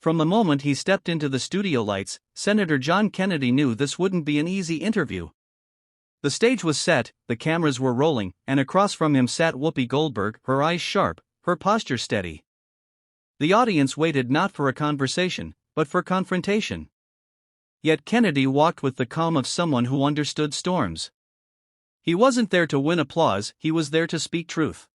From the moment he stepped into the studio lights, Senator John Kennedy knew this wouldn't be an easy interview. The stage was set, the cameras were rolling, and across from him sat Whoopi Goldberg, her eyes sharp, her posture steady. The audience waited not for a conversation, but for confrontation. Yet Kennedy walked with the calm of someone who understood storms. He wasn't there to win applause, he was there to speak truth.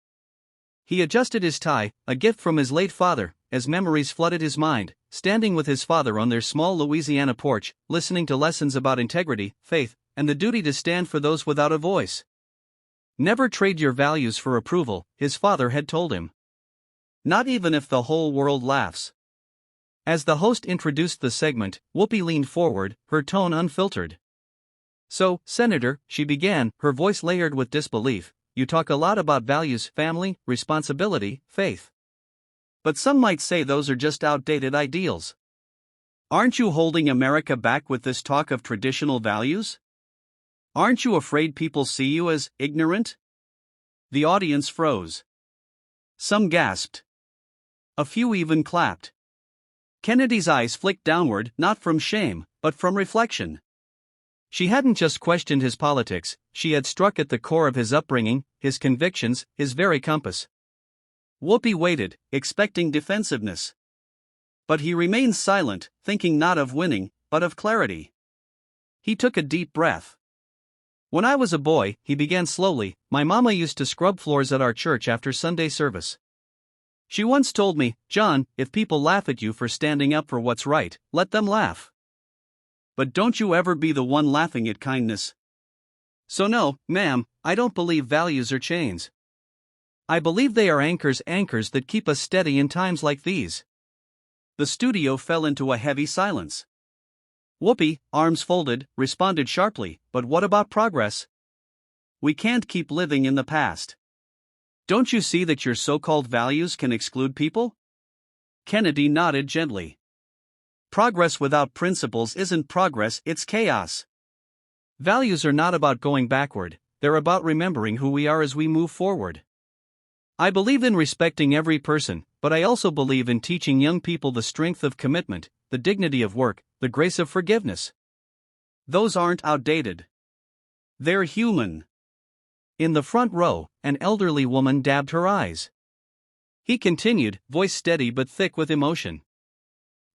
He adjusted his tie, a gift from his late father, as memories flooded his mind, standing with his father on their small Louisiana porch, listening to lessons about integrity, faith, and the duty to stand for those without a voice. Never trade your values for approval, his father had told him. Not even if the whole world laughs. As the host introduced the segment, Whoopi leaned forward, her tone unfiltered. "So, Senator," she began, her voice layered with disbelief, "you talk a lot about values, family, responsibility, faith. But some might say those are just outdated ideals. Aren't you holding America back with this talk of traditional values? Aren't you afraid people see you as ignorant?" The audience froze. Some gasped. A few even clapped. Kennedy's eyes flicked downward, not from shame, but from reflection. She hadn't just questioned his politics, she had struck at the core of his upbringing, his convictions, his very compass. Whoopi waited, expecting defensiveness. But he remained silent, thinking not of winning, but of clarity. He took a deep breath. "When I was a boy," he began slowly, "my mama used to scrub floors at our church after Sunday service. She once told me, 'John, if people laugh at you for standing up for what's right, let them laugh. But don't you ever be the one laughing at kindness.' So no, ma'am, I don't believe values are chains. I believe they are anchors that keep us steady in times like these." The studio fell into a heavy silence. Whoopi, arms folded, responded sharply, "But what about progress? We can't keep living in the past. Don't you see that your so-called values can exclude people?" Kennedy nodded gently. "Progress without principles isn't progress, it's chaos. Values are not about going backward, they're about remembering who we are as we move forward. I believe in respecting every person, but I also believe in teaching young people the strength of commitment, the dignity of work, the grace of forgiveness. Those aren't outdated. They're human." In the front row, an elderly woman dabbed her eyes. He continued, voice steady but thick with emotion.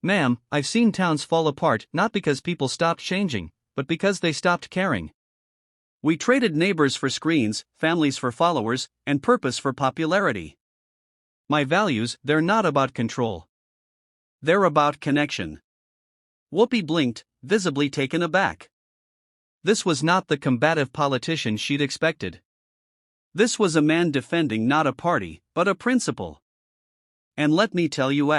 "Ma'am, I've seen towns fall apart not because people stopped changing, but because they stopped caring. We traded neighbors for screens, families for followers, and purpose for popularity. My values, they're not about control. They're about connection." Whoopi blinked, visibly taken aback. This was not the combative politician she'd expected. This was a man defending not a party, but a principle. And let me tell you,